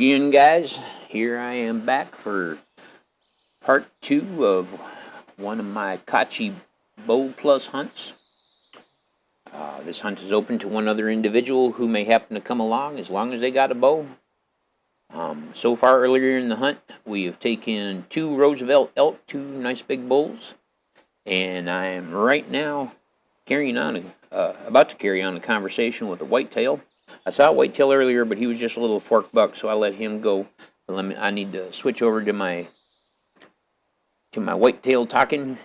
again, guys. Here I am back for part 2 of one of my Kache bow plus hunts. This hunt is open to one other individual who may happen to come along as long as they got a bow. So far earlier in the hunt, we have taken 2 Roosevelt elk, 2 nice big bulls, and I am right now about to carry on a conversation with a whitetail. I saw a whitetail earlier, but he was just a little fork buck, so I let him go. I need to switch over to my whitetail talking.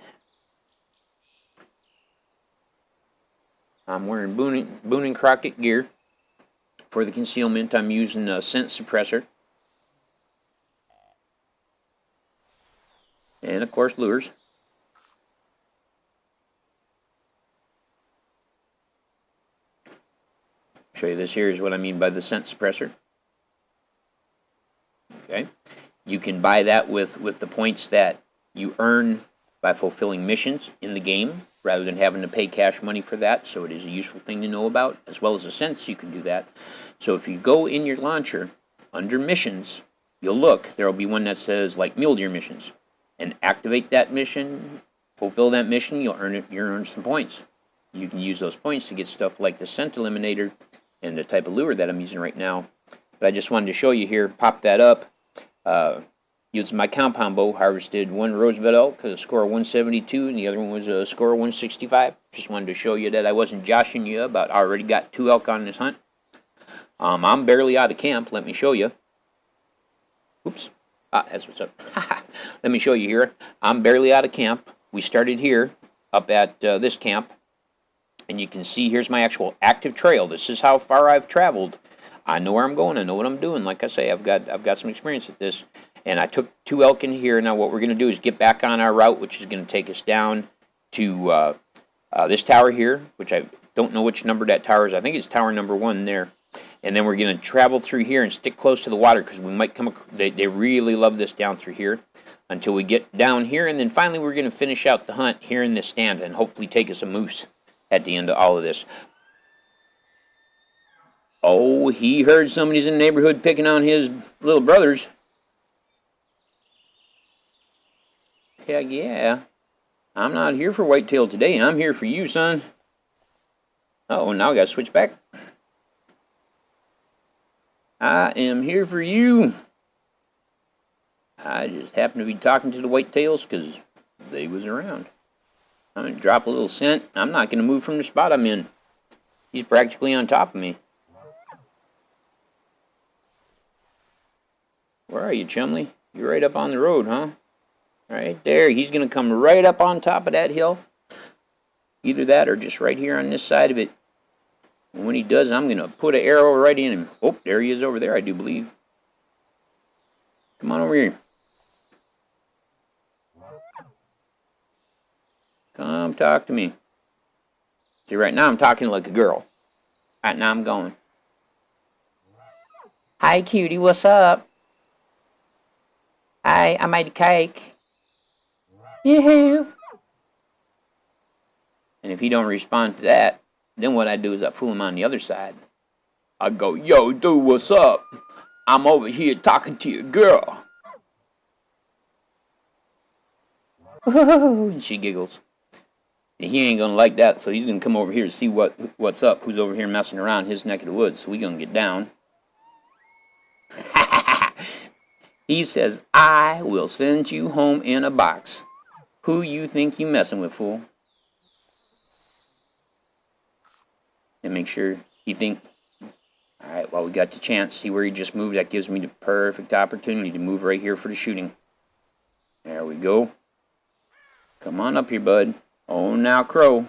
I'm wearing Boone and Crockett gear for the concealment. I'm using a scent suppressor, and of course lures. Show you this here is what I mean by the scent suppressor. Okay, you can buy that with the points that you earn by fulfilling missions in the game, rather than having to pay cash money for that. So it is a useful thing to know about, as well as the scents. You can do that. So if you go in your launcher under missions, you'll look. There will be one that says like mule deer missions, and activate that mission, fulfill that mission. You'll earn some points. You can use those points to get stuff like the scent eliminator and the type of lure that I'm using right now. But I just wanted to show you here, pop that up. Using my compound bow, harvested 1 Roosevelt elk, a score of 172, and the other one was a score of 165. Just wanted to show you that I wasn't joshing you about I already got 2 elk on this hunt. I'm barely out of camp. Let me show you. Oops. That's what's up. Let me show you here. I'm barely out of camp. We started here up at this camp. And you can see here's my actual active trail. This is how far I've traveled. I know where I'm going. I know what I'm doing. Like I say, I've got some experience at this. And I took 2 elk in here. Now what we're going to do is get back on our route, which is going to take us down to this tower here, which I don't know which number that tower is. I think it's tower number 1 there. And then we're going to travel through here and stick close to the water, because we might come. They really love this down through here until we get down here. And then finally we're going to finish out the hunt here in this stand and hopefully take us a moose at the end of all of this. Oh, he heard somebody's in the neighborhood picking on his little brothers. Heck yeah. I'm not here for whitetail today. I'm here for you, son. Oh, now I gotta switch back. I am here for you. I just happened to be talking to the whitetails because they was around. I'm going to drop a little scent. I'm not going to move from the spot I'm in. He's practically on top of me. Where are you, Chumley? You're right up on the road, huh? Right there. He's going to come right up on top of that hill. Either that or just right here on this side of it. And when he does, I'm going to put an arrow right in him. Oh, there he is over there, I do believe. Come on over here. Come talk to me. See, right now I'm talking like a girl. Right now I'm going. Hi, cutie, what's up? Hi, I made a cake. Yeah. And if he don't respond to that, then what I do is I fool him on the other side. I go, yo, dude, what's up? I'm over here talking to your girl. And she giggles. He ain't gonna like that, so he's gonna come over here to see what's up, who's over here messing around his neck of the woods. So we gonna get down. He says, I will send you home in a box. Who you think you messing with, fool? And make sure you think, alright, well, we got the chance. See where he just moved? That gives me the perfect opportunity to move right here for the shooting. There we go. Come on up here, bud. Oh, now, crow.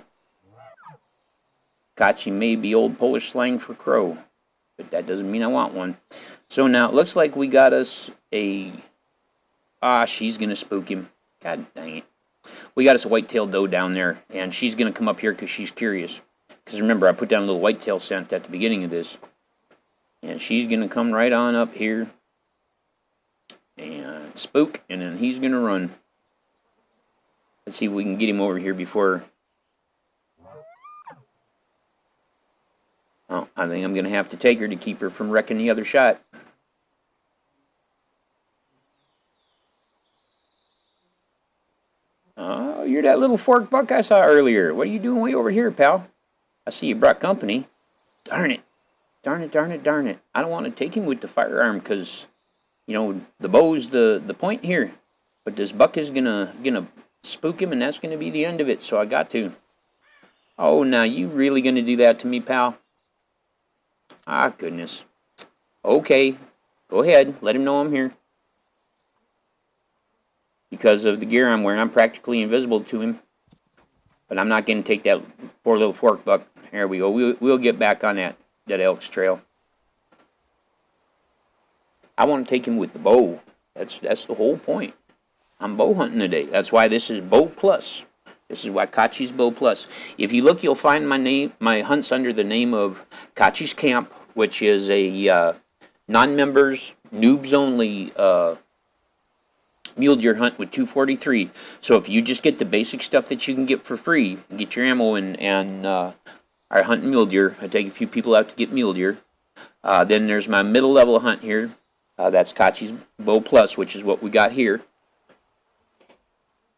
Kache may be old Polish slang for crow, but that doesn't mean I want one. So now it looks like we got us a... she's going to spook him. God dang it. We got us a whitetail doe down there, and she's going to come up here because she's curious. Because remember, I put down a little whitetail scent at the beginning of this. And she's going to come right on up here and spook, and then he's going to run. Let's see if we can get him over here before... Oh, I think I'm going to have to take her to keep her from wrecking the other shot. that little forked buck I saw earlier. What are you doing way over here, pal? I see you brought company. Darn it. Darn it, darn it, darn it. I don't want to take him with the firearm because, you know, the bow's the point here. But this buck is gonna spook him, and that's gonna be the end of it, so I got to. Oh, now you really gonna do that to me, pal? Ah, goodness. Okay, go ahead. Let him know I'm here. Because of the gear I'm wearing, I'm practically invisible to him. But I'm not going to take that poor little fork buck. There we go. We'll get back on that elk's trail. I want to take him with the bow. That's the whole point. I'm bow hunting today. That's why this is Bow Plus. This is why Kache's Bow Plus. If you look, you'll find my hunts under the name of Kache's Camp, which is a non-members, noobs only mule deer hunt with 243. So if you just get the basic stuff that you can get for free, get your ammo and are hunting mule deer. I take a few people out to get mule deer. Then there's my middle level hunt here. That's Kache's Bow Plus, which is what we got here.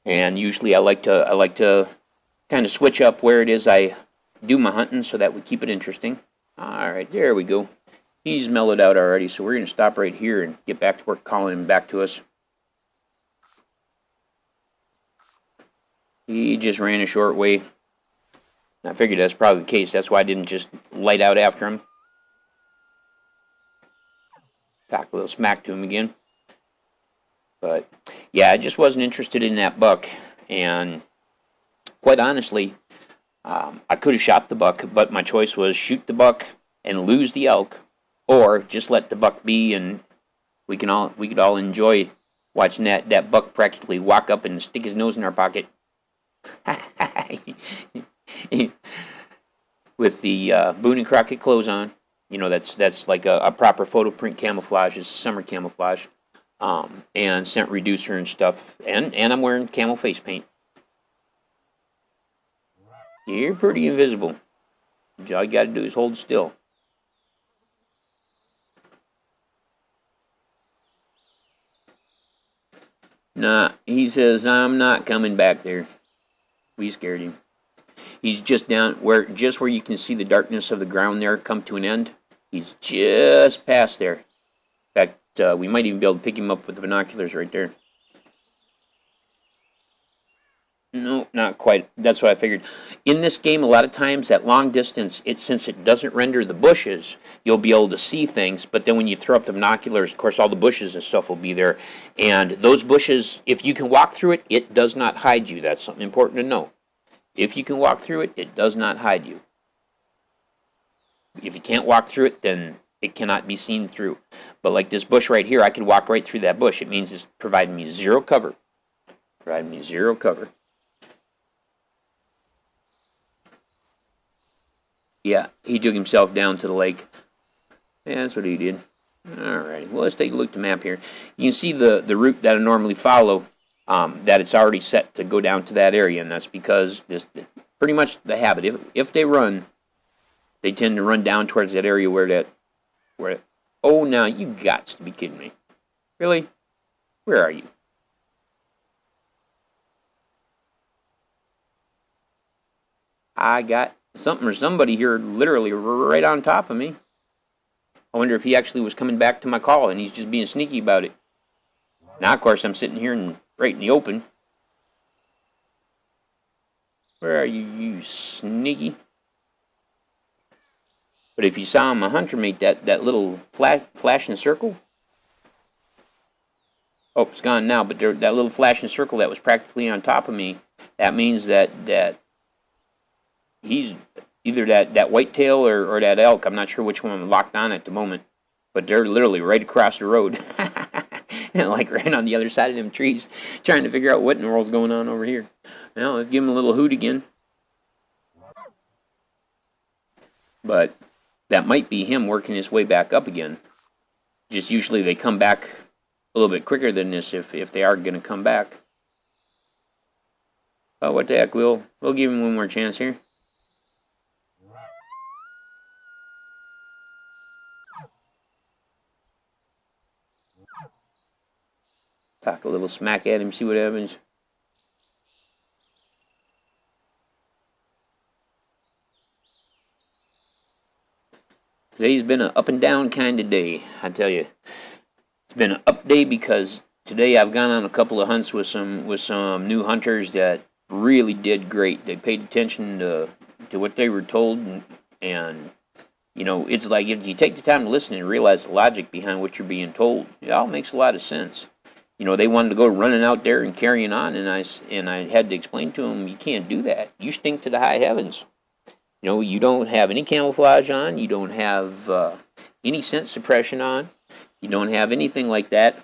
And usually I like to kind of switch up where it is I do my hunting so that we keep it interesting. All right, there we go. He's mellowed out already, so we're going to stop right here and get back to work calling him back to us. He just ran a short way. I figured that's probably the case. That's why I didn't just light out after him. Talk a little smack to him again. But, yeah, I just wasn't interested in that buck. And, quite honestly, I could have shot the buck, but my choice was shoot the buck and lose the elk, or just let the buck be, and we could all enjoy watching that buck practically walk up and stick his nose in our pocket. With the Boone and Crockett clothes on. You know, that's like a proper photo print camouflage. It's summer camouflage. And scent reducer and stuff. And I'm wearing camel face paint. You're pretty invisible. All you got to do is hold still. Nah, he says, I'm not coming back there. We scared him. He's just down where you can see the darkness of the ground there come to an end. He's just past there. In fact, we might even be able to pick him up with the binoculars right there. No, not quite. That's what I figured. In this game, a lot of times at long distance, since it doesn't render the bushes, you'll be able to see things. But then when you throw up the binoculars, of course, all the bushes and stuff will be there. And those bushes, if you can walk through it, it does not hide you. That's something important to know. If you can walk through it, it does not hide you. If you can't walk through it, then it cannot be seen through. But like this bush right here, I could walk right through that bush. It means it's providing me zero cover. Providing me zero cover. Yeah, he took himself down to the lake. Yeah, that's what he did. Alright, well, let's take a look at the map here. You can see the route that I normally follow, that it's already set to go down to that area, and that's because this pretty much the habit. If they run, they tend to run down towards that area where oh, now you got to be kidding me. Really? Where are you? I got something or somebody here literally right on top of me. I wonder if he actually was coming back to my call and he's just being sneaky about it. Now, of course, I'm sitting here right in the open. Where are you, you sneaky? But if you saw my hunter mate, that little flashing circle. Oh, it's gone now, but that little flashing circle that was practically on top of me, that means that he's either that whitetail or that elk. I'm not sure which one I'm locked on at the moment. But they're literally right across the road. And like right on the other side of them trees, trying to figure out what in the world's going on over here. Now, let's give him a little hoot again. But that might be him working his way back up again. Just usually they come back a little bit quicker than this if they are going to come back. Oh, what the heck, we'll give him one more chance here. Talk a little smack at him, see what happens. Today's been an up and down kind of day, I tell you. It's been an up day because today I've gone on a couple of hunts with some new hunters that really did great. They paid attention to what they were told, and you know, it's like if you take the time to listen and realize the logic behind what you're being told, it all makes a lot of sense. You know, they wanted to go running out there and carrying on, and I had to explain to them, you can't do that. You stink to the high heavens. You know, you don't have any camouflage on. You don't have any scent suppression on. You don't have anything like that.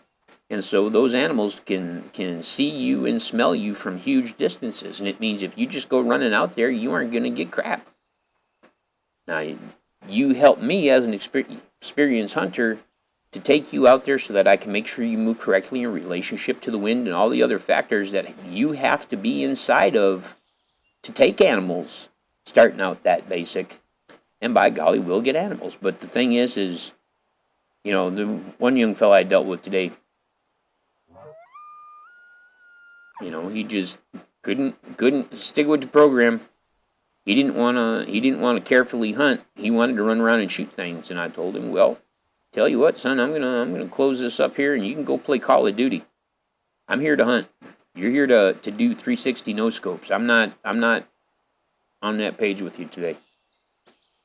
And so those animals can see you and smell you from huge distances. And it means if you just go running out there, you aren't going to get crap. Now, you help me as an experienced hunter to take you out there so that I can make sure you move correctly in relationship to the wind and all the other factors that you have to be inside of to take animals starting out that basic. And by golly, we'll get animals. But the thing is, you know, the one young fella I dealt with today, you know, he just couldn't stick with the program. He didn't want to carefully hunt. He wanted to run around and shoot things. And I told him, well, tell you what, son, I'm gonna close this up here, and you can go play Call of Duty. I'm here to hunt. You're here to do 360 no scopes. I'm not on that page with you today.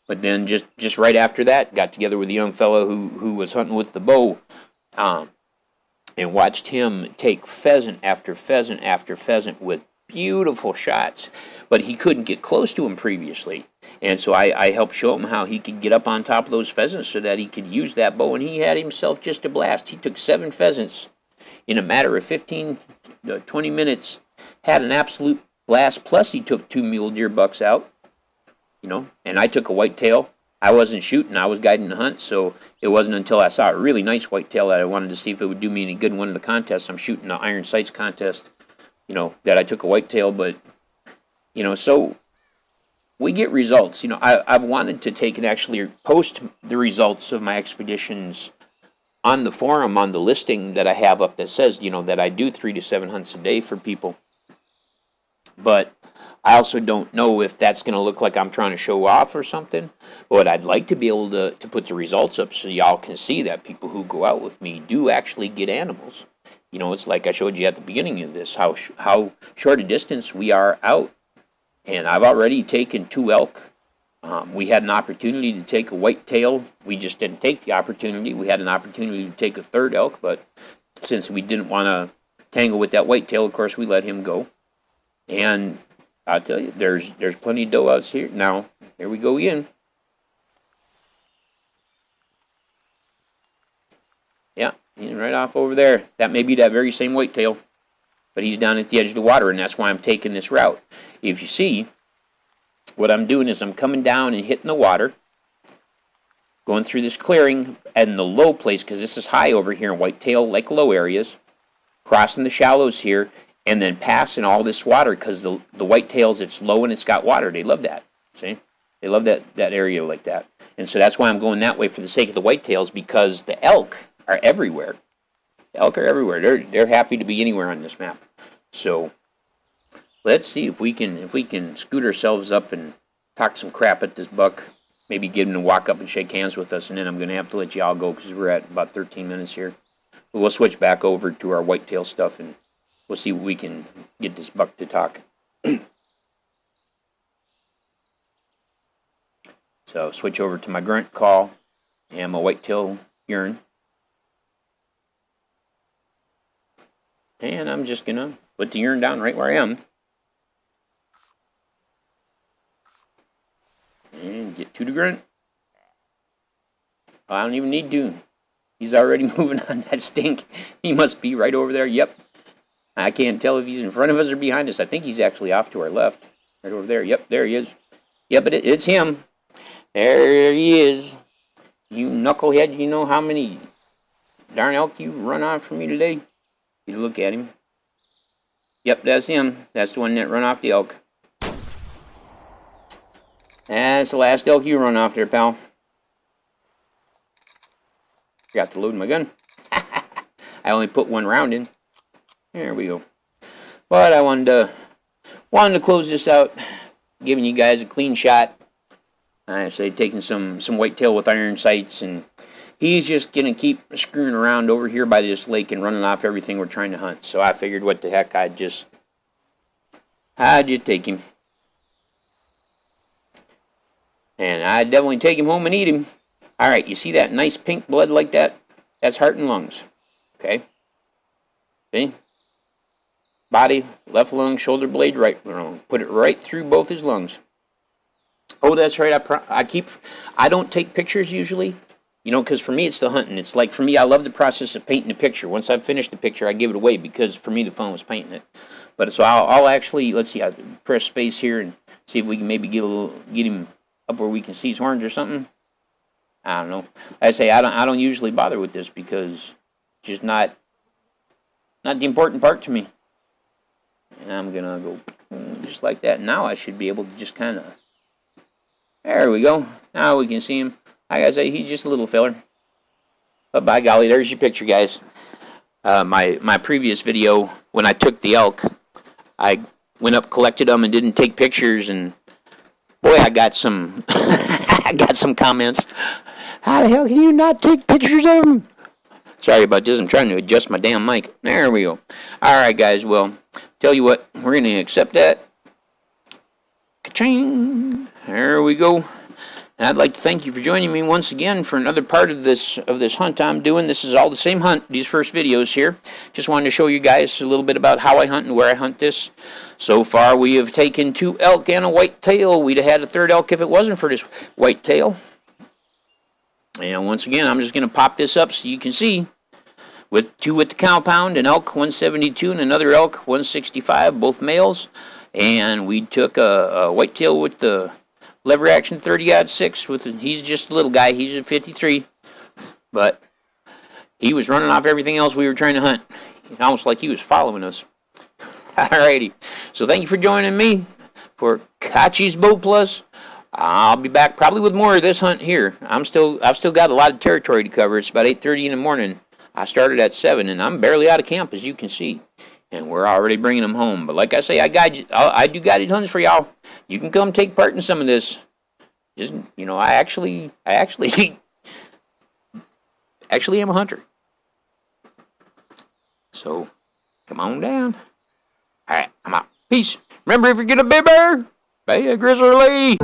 But then just right after that, got together with a young fellow who was hunting with the bow, and watched him take pheasant after pheasant after pheasant with beautiful shots. But he couldn't get close to him previously. And so I helped show him how he could get up on top of those pheasants so that he could use that bow. And he had himself just a blast. He took 7 pheasants in a matter of 15, 20 minutes. Had an absolute blast. Plus he took 2 mule deer bucks out. You know, and I took a whitetail. I wasn't shooting. I was guiding the hunt. So it wasn't until I saw a really nice whitetail that I wanted to see if it would do me any good in one of the contests. I'm shooting the Iron Sights contest, you know, that I took a whitetail. But, you know, so we get results. You know, I've wanted to take and actually post the results of my expeditions on the forum, on the listing that I have up that says, you know, that I do 3 to 7 hunts a day for people. But I also don't know if that's going to look like I'm trying to show off or something. But I'd like to be able to put the results up so y'all can see that people who go out with me do actually get animals. You know, it's like I showed you at the beginning of this, how short a distance we are out. And I've already taken 2 elk. We had an opportunity to take a whitetail. We just didn't take the opportunity. We had an opportunity to take a 3rd elk, but since we didn't want to tangle with that whitetail, of course, we let him go. And I'll tell you, there's plenty of doe outs here. Now, here we go again. Yeah, he's right off over there. That may be that very same whitetail, but he's down at the edge of the water, and that's why I'm taking this route. If you see, what I'm doing is I'm coming down and hitting the water, going through this clearing and the low place, because this is high over here in Whitetail, like low areas, crossing the shallows here, and then passing all this water, because the whitetails, it's low and it's got water. They love that. See? They love that area like that. And so that's why I'm going that way for the sake of the whitetails, because the elk are everywhere. The elk are everywhere. They're happy to be anywhere on this map. So let's see if we can scoot ourselves up and talk some crap at this buck. Maybe get him to walk up and shake hands with us, and then I'm going to have to let y'all go because we're at about 13 minutes here. But we'll switch back over to our whitetail stuff, and we'll see what we can get this buck to talk. So switch over to my grunt call and my whitetail urine. And I'm just going to put the urine down right where I am. And get to the grunt. I don't even need to. He's already moving on that stink. He must be right over there. Yep. I can't tell if he's in front of us or behind us. I think he's actually off to our left. Right over there. Yep, there he is. Yep, but it's him. There he is. You knucklehead, you know how many darn elk you run off from me today? You look at him. Yep, that's him. That's the one that run off the elk. That's the last elk you run off there, pal. Forgot to load my gun. I only put 1 round in. There we go. But I wanted to close this out, giving you guys a clean shot. I say taking some whitetail with iron sights, and he's just gonna keep screwing around over here by this lake and running off everything we're trying to hunt. So I figured, what the heck, I'd just take him, and I'd definitely take him home and eat him. All right, you see that nice pink blood like that? That's heart and lungs. Okay. See? Body, left lung, shoulder blade, right lung. Put it right through both his lungs. Oh, that's right. I don't take pictures usually, because for me it's the hunting. It's like, for me, I love the process of painting the picture. Once I've finished the picture, I give it away, because for me the fun was painting it. But so I'll actually, let's see, I'll press space here and see if we can maybe get him up where we can see his horns or something. I don't know. I say I don't usually bother with this, because it's just not the important part to me. And I'm gonna go just like that. Now I should be able to just kind of. There we go. Now we can see him. I gotta say, he's just a little feller. But by golly, there's your picture, guys. My previous video, when I took the elk, I went up, collected them, and didn't take pictures. And boy, I got some I got some comments. How the hell can you not take pictures of them? Sorry about this. I'm trying to adjust my damn mic. There we go. All right, guys. Well, tell you what, we're going to accept that. Ka-ching. There we go. And I'd like to thank you for joining me once again for another part of this hunt I'm doing. This is all the same hunt, these first videos here. Just wanted to show you guys a little bit about how I hunt and where I hunt this. So far, we have taken 2 elk and a whitetail. We'd have had a 3rd elk if it wasn't for this whitetail. And once again, I'm just going to pop this up so you can see. With 2 with the compound, an elk 172 and another elk 165, both males. And we took a whitetail with the lever action 30-06. He's just a little guy. He's a 53. But he was running off everything else we were trying to hunt. It's almost like he was following us. Alrighty. So thank you for joining me for Kache's Bow Plus. I'll be back probably with more of this hunt here. I've still got a lot of territory to cover. It's about 8:30 in the morning. I started at 7, and I'm barely out of camp, as you can see. And we're already bringing them home. But like I say, I do guided hunts for y'all. You can come take part in some of this. Just, I actually am a hunter. So, come on down. All right, I'm out. Peace. Remember, if you get a big bear, pay a grizzly.